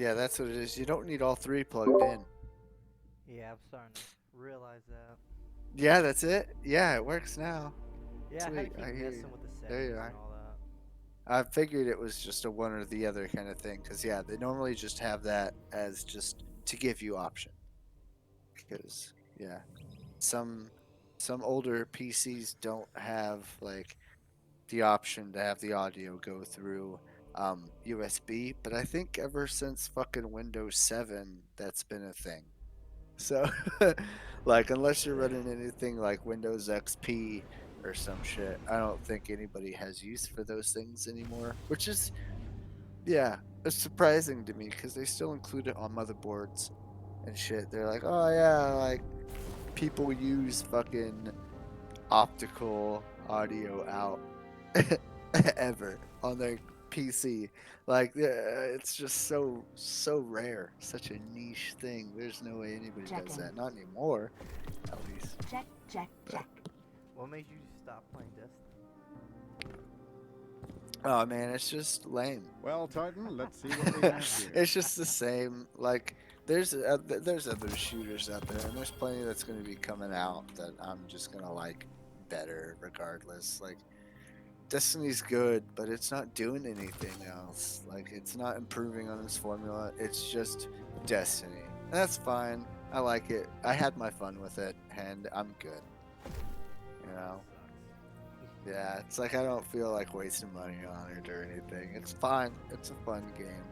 Yeah, that's what it is. You don't need all three plugged in. Yeah, I'm starting to realize that. Yeah, that's it. Yeah, it works now. Yeah, I had to Sweet, keep I hear you. messing with the There you settings and are. all that. I figured it was just a one or the other kind of thing, because yeah, they normally just have that as just to give you option. Because yeah, some some older PCs don't have like the option to have the audio go through USB, but I think ever since fucking Windows 7, that's been a thing. So, like, unless you're running anything like Windows XP or some shit, I don't think anybody has use for those things anymore. Which is, yeah, it's surprising to me because they still include it on motherboards and shit. They're like, oh yeah, like people use fucking optical audio out ever on their PC. Like, it's just so rare, such a niche thing. There's no way anybody does Checking. that, not anymore, at least. Check, check, But check. What made you stop playing Destiny? oh man, it's just lame. Well, Titan, let's see what we have here. It's just the same. Like, there's other shooters out there, and there's plenty that's going to be coming out that I'm just gonna like better regardless. Like, Destiny's good, but it's not doing anything else. Like, it's not improving on its formula. It's just Destiny. And that's fine. I like it. I had my fun with it, and I'm good. You That know? sucks. Yeah, it's like I don't feel like wasting money on it or anything. It's fine. It's a fun game,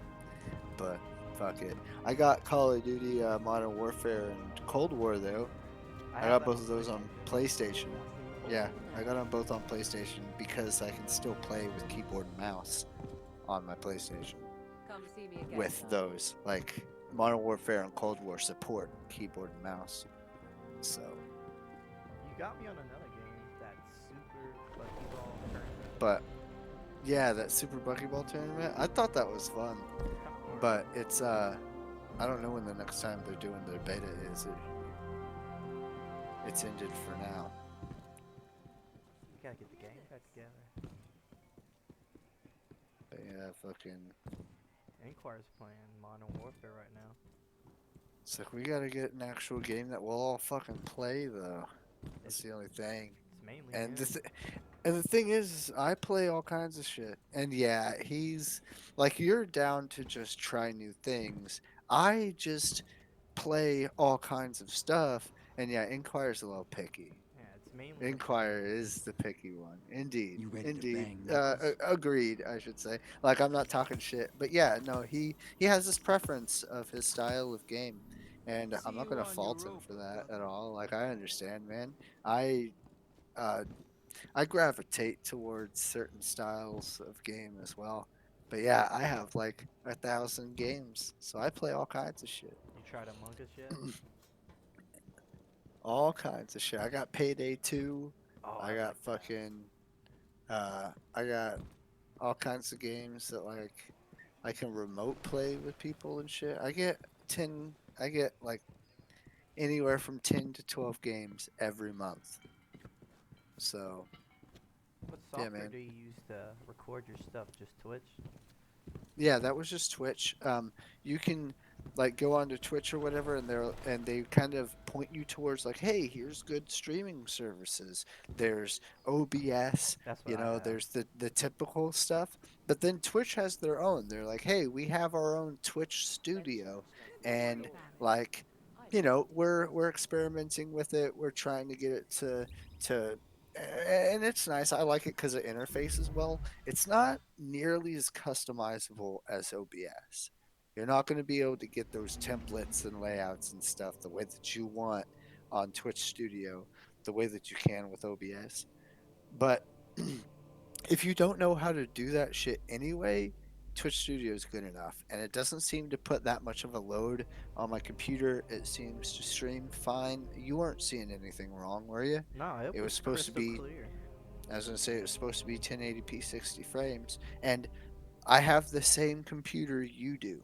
but fuck it. I got Call of Duty Modern Warfare and Cold War though. I I have got that both on of those on PlayStation. PlayStation. Yeah, I got them both on PlayStation because I can still play with keyboard and mouse on my PlayStation Come see me again, with son. those. Like Modern Warfare and Cold War support keyboard and mouse. So, You got me on another game, that Super Buckyball tournament. but yeah, that Super Buckyball tournament, I thought that was fun. It's kind of hard. But it's I don't know when the next time they're doing their beta is. It's ended for now. We gotta get the gang back together. But yeah, fucking. Inquire's playing Modern Warfare right now. It's like we gotta get an actual game that we'll all fucking play though. That's It's the only thing. it's mainly And him. the thing is, I play all kinds of shit. And yeah, he's like you're down to just try new things. I just play all kinds of stuff. And yeah, Inquire's a little picky. Yeah, it's mainly him for me. Inquire is the picky one. Indeed. You ready to Indeed. bang knuckles? Agreed, I should say. Like, I'm not talking shit. But yeah, no, he has this preference of his style of game. And See I'm not you going to on your fault him rope, for that brother. at all. Like, I understand, man. I uh, I gravitate towards certain styles of game as well. But yeah, I have like 1,000 games. So I play all kinds of shit. You tried Among Us yet? All kinds of shit. I got Payday 2. Oh, I I got like that. fucking I got all kinds of games that like I can remote play with people and shit. I get like anywhere from 10 to 12 games every month. So, What yeah, software man. do you use to record your stuff? Just Twitch? Yeah, that was just Twitch. You can like go onto Twitch or whatever, and they kind of point you towards like, hey, here's good streaming services. There's OBS, That's what you I know, have. there's the typical stuff. But then Twitch has their own. They're like, hey, we have our own Twitch studio, and like, you know, we're experimenting with it. We're trying to get it to and it's nice. I like it because it interfaces well. It's not nearly as customizable as OBS. You're not going to be able to get those templates and layouts and stuff the way that you want on Twitch Studio, the way that you can with OBS. But if you don't know how to do that shit anyway, Twitch Studio is good enough. And it doesn't seem to put that much of a load on my computer. It seems to stream fine. You weren't seeing anything wrong, were you? No, it It was was supposed to crystal be clear. I was gonna say it was supposed to be 1080p 60 frames, and I have the same computer you do.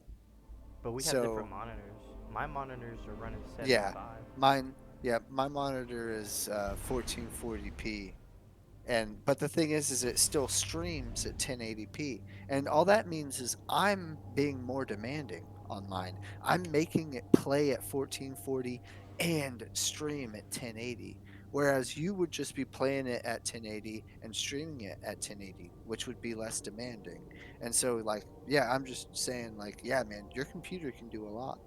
But we have different So monitors. My monitors are running yeah, 75. mine yeah my monitor is 1440p, and but the thing is it still streams at 1080p, and all that means is I'm being more demanding on mine. I'm making it play at 1440 and stream at 1080. Whereas you would just be playing it at 1080 and streaming it at 1080, which would be less demanding. And so, like, yeah, I'm just saying, like, yeah, man, your computer can do a lot.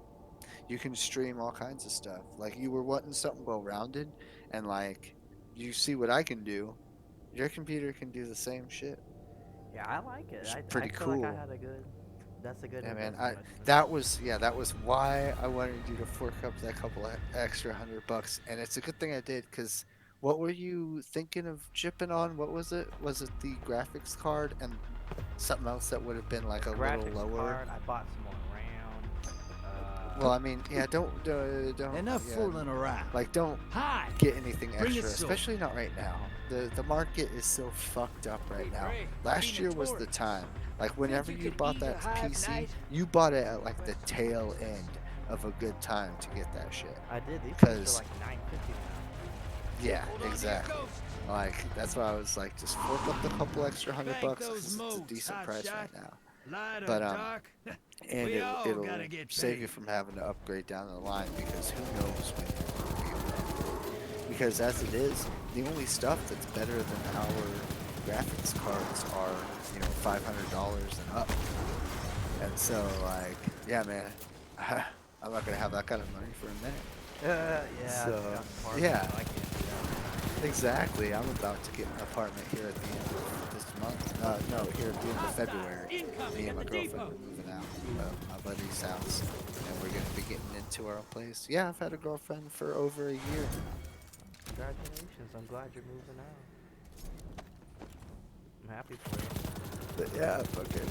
You can stream all kinds of stuff. Like, you were wanting something well rounded, and like, you see what I can do. Your computer can do the same shit. Yeah, I like it. It's I pretty feel like I cool. had a good. That's a good Yeah, man. investment. That was why I wanted you to fork up that couple of extra $100, and it's a good thing I did. Cause what were you thinking of chipping on? What was it? Was it the graphics card and something else that would have been like a little Graphics lower? card. I bought some more RAM. Well, I mean, yeah, don't Enough yeah, fooling around. like don't Hi. get anything Bring it extra, soon. especially not right now. The market is so fucked up right now. Ray, Last Tina year was the Torres. time. Like whenever you you could bought eat a that hive PC, night? you bought it at like the tail end of a good time to get that shit. I did. These things Because are like $9.50 now. yeah, exactly. Like that's why I was like, just fork up the couple extra $100 Bank because those it's a modes, decent hot price shot. right now. Light or But dark. and We all it'll gotta get save paid. you from having to upgrade down the line because who knows when you're going to be able to. Because as it is, the only stuff that's better than our graphics cards are, you know, $500 and up. And so, like, yeah, man, I'm not gonna have that kind of money for a minute. Yeah. So, I got an apartment, yeah. so I can't do that. Exactly. I'm about to get an apartment here at the end of this month. No, here at the end of February. Me and my girlfriend are moving out of my buddy's house, and we're gonna be getting into our own place. Yeah, I've had a girlfriend for over a year. Congratulations. I'm glad you're moving out. I'm happy for you. But yeah, fucking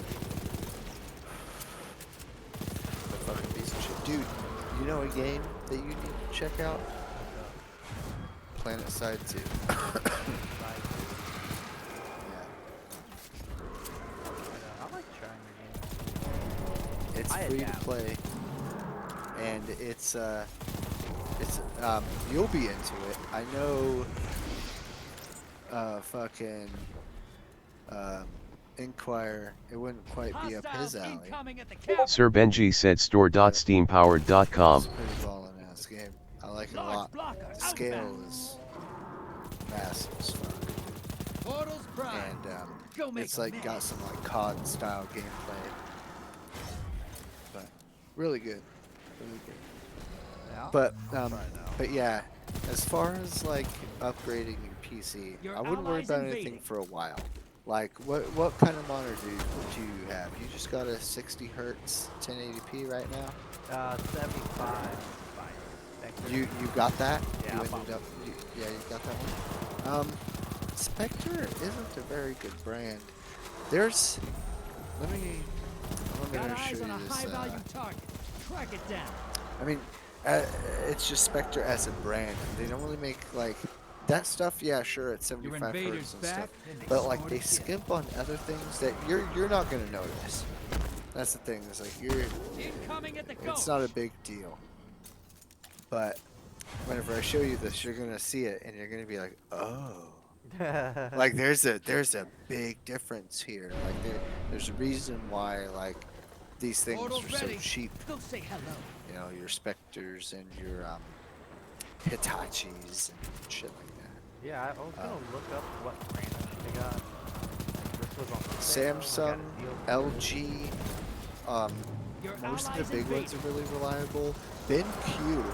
piece of shit, dude. You know a game that you need to check out? Planet Side 2. Yeah. I like trying your game. It's I free to adapt. play, and it's you'll be into it. I know. Fucking Inquire. It wouldn't quite be up his alley. Sir Benji said store.steampowered.com. It's a pretty ballin' ass game. I like it a lot. The scale is massive as fuck. And it's like got some like COD style gameplay. But really good. Really good. Yeah, But I'll try it out. but yeah, as far as like upgrading your PC, I wouldn't worry about anything for a while. Like what kind of monitor do you have? You just got a 60 hertz 1080p right now? 75 by Spectre. You got that? Yeah, You I bought ended up yeah, you got that one. Spectre isn't a very good brand. There's I'm gonna show you this. target. Track it down. I mean, it's just Spectre as a brand. They don't really make like that stuff. Yeah, sure, it's 75 hertz and stuff, but like they skimp on other things that you're not gonna notice. That's the thing. It's like it's not a big deal. But whenever I show you this, you're gonna see it and you're gonna be like, oh. Like there's a big difference here. Like there's a reason why like these things are so cheap. Go say hello. You know, your Spectres and your Hitachis and shit like that. Yeah, I was gonna look up what brand they got. This was on sale. I Samsung, got a deal. LG, most of the big ones are really reliable. BenQ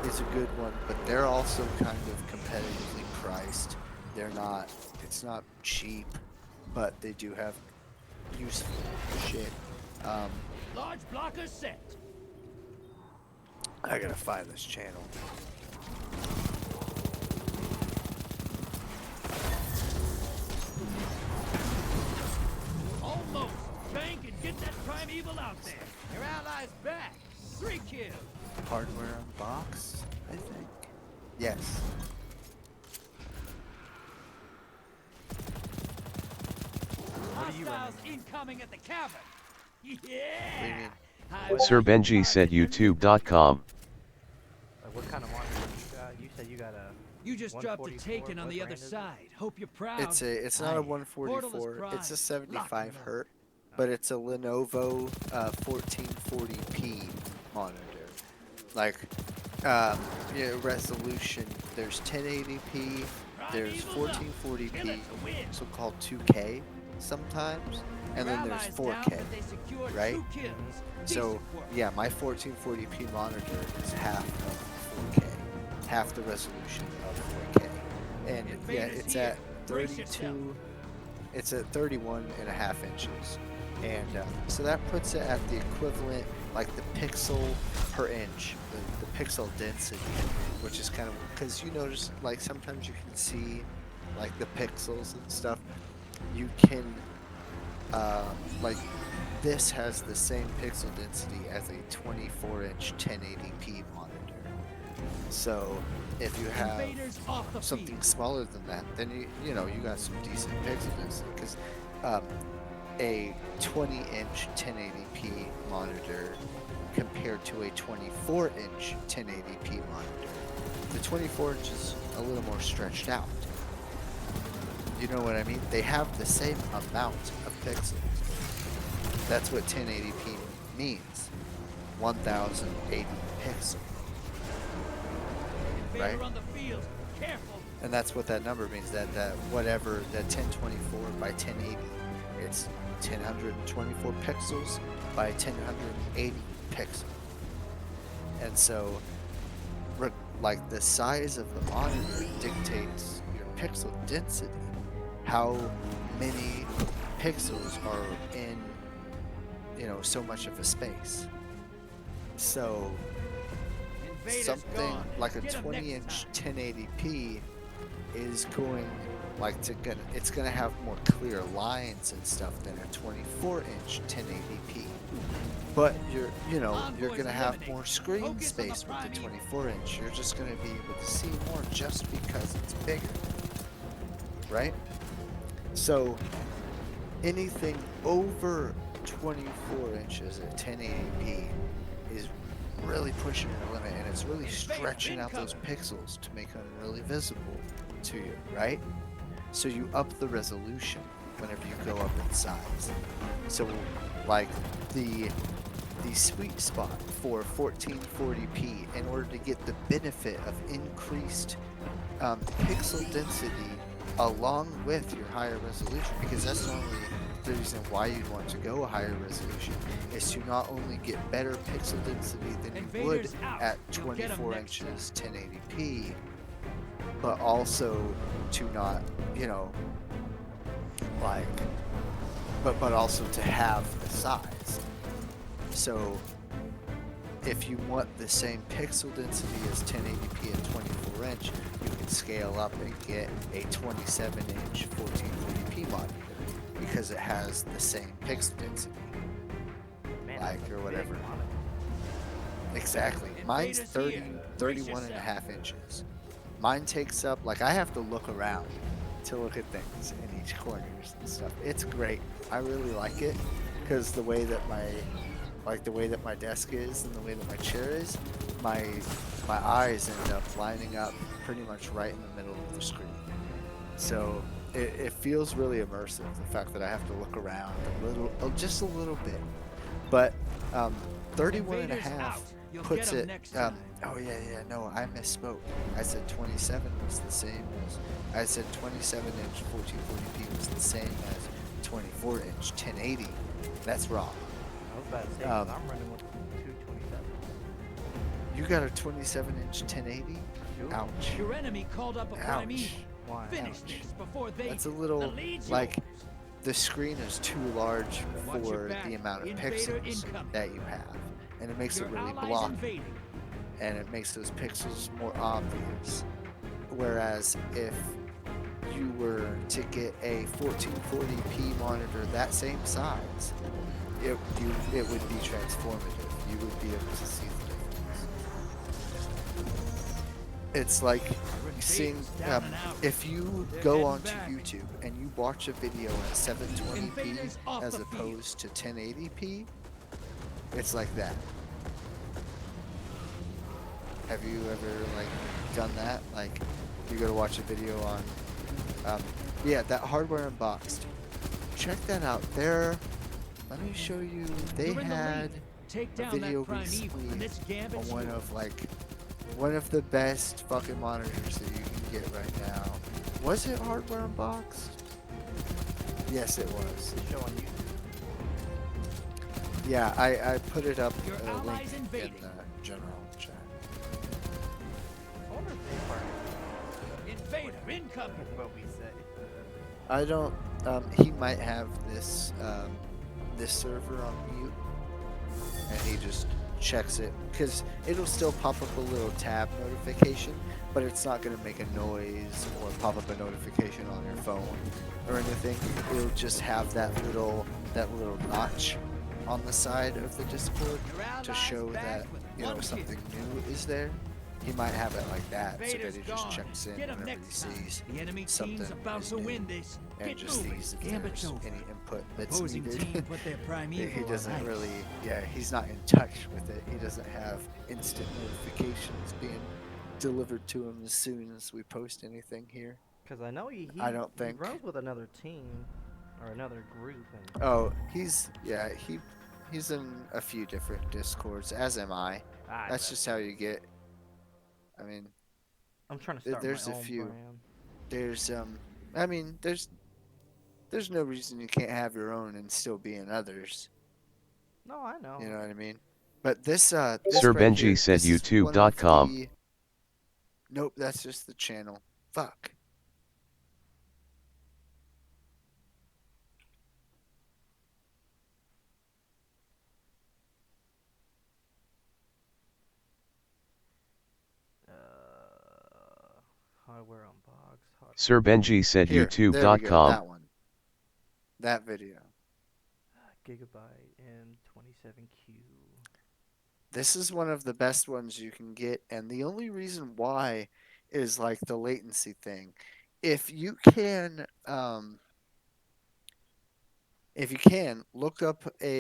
is a good one, but they're also kind of competitively priced. They're not, it's not cheap, but they do have useful shit. Large blocker set. I gotta find this channel. Almost. Bank and get that primeval out there. Your ally's back. 3 kills. Hardware Unboxed, I think. Yes. Hostiles incoming at the cabin. What do you Yeah. mean? Sir Benji said youtube.com. What kind of monitor you got? You said you got a. You just dropped a 144. taken on What the other brand is it? side. Hope you're proud. It's not a Portal is 144. It's a prime. 75 Lock 'em up. hertz. but it's a Lenovo 1440p monitor. Like, resolution. There's 1080p. There's 1440p, so-called 2K sometimes, and then there's 4K, right? So yeah, my 1440p monitor is half of 4K, half the resolution of 4K, and yeah, it's at 32. It's at 31.5 inches, and so that puts it at the equivalent, like the pixel per inch, the pixel density, which is kind of, because you notice, like sometimes you can see like the pixels and stuff. You can like this has the same pixel density as a 24-inch 1080p monitor. So if you have something smaller than that, then you know you got some decent pixel density, because a 20-inch 1080p monitor compared to a 24-inch 1080p monitor, the 24 inch is a little more stretched out. You know what I mean? They have the same amount of pixels. That's what 1080p means. 1080 pixels. Right? And that's what that number means. That whatever, that 1024 by 1080, it's 1024 pixels by 1080 pixels. And so, like, the size of the monitor dictates your pixel density. How many pixels are in, you know, so much of a space. So something like a 20-inch 1080p is going it's gonna have more clear lines and stuff than a 24-inch 1080p. But you're gonna have more screen space with the 24-inch. You're just gonna be able to see more just because it's bigger, right? So anything over 24 inches at 1080p is really pushing your limit, and it's really stretching out those pixels to make them really visible to you, right? So you up the resolution whenever you go up in size. So like the sweet spot for 1440p, in order to get the benefit of increased pixel density along with your higher resolution, because that's normally the reason why you'd want to go a higher resolution, is to not only get better pixel density than you would at 24 inches 1080p, but also to not, you know, like, but also to have the size. So if you want the same pixel density as 1080p at 24 inch, you can scale up and get a 27 inch 1440p monitor, because it has the same pixel density, like, or whatever. Exactly. Mine's 31.5 inches. Mine takes up, like, I have to look around to look at things in each corners and stuff. It's great. I really like it, because the way that my desk is and the way that my chair is, my eyes end up lining up pretty much right in the middle of the screen. So it feels really immersive, the fact that I have to look around just a little bit. But 31.5 puts it, no, I misspoke. I said 27 was the same as, I said 27 inch 1440p was the same as 24 inch 1080. That's wrong. I was about to say, 'cause I'm running with 227. You got a 27 inch 1080? Ouch. Your enemy called up a prime Ouch. evil. Why? Finish Ouch. this before they That's a do. little, The lead's like, yours. the screen is too large Watch your for back. the amount of Invader pixels incoming. that you have. And it makes Your it really allies blocky. invading. And it makes those pixels more obvious. Whereas if you were to get a 1440p monitor that same size, it would be transformative. You would be able to see the difference. It's like seeing, down and out. if you They're go heading onto back. YouTube and you watch a video at 720p Invaders off as the field. opposed to 1080p, it's like that. Have you ever, like, done that? Like, you go to watch a video on, yeah, that Hardware Unboxed. Check that out. Their let me show you. They You're in the had lead. Take a down video that primeval, and recently this gambit's on one yours. of like one of the best fucking monitors that you can get right now. Was it Hardware Unboxed? Yes, it was. It's showing you. Yeah, I put it up Your link allies in invading. the general chat. I wonder if they Invader incoming. part what we say. I don't. He might have this this server on mute, and he just checks it because it'll still pop up a little tab notification, but it's not gonna make a noise or pop up a notification on your phone or anything. It'll just have that little notch on the side of the Discord Your to allies show back that with you know one something kill. new is there. He might have it like that, so that Invaders he just gone. checks in Get 'em whenever he next time. sees The enemy something team's about is to new win this. and Get just moving. sees if Gambit's there's over. any input that's Opposing needed. team put their primeval He doesn't on ice. really, yeah, he's not in touch with it. He doesn't have instant notifications being delivered to him as soon as we post anything here. Because I know he I don't he think- runs with another team or another group, and Oh, he's in a few different Discords, as am I. That's just how you get. I mean, I'm trying to start there's my a own few. brand. there's I mean, there's no reason you can't have your own and still be in others. No, I know. You know what I mean? But this Sir right Benji here, said this is one of YouTube.com. the- Nope, that's just the channel. Fuck. Hardware Unboxed. Sir Benji said Here, there we go, YouTube.com. that one. That video. Gigabyte M27Q. This is one of the best ones you can get, and the only reason why is like the latency thing. If you can look up a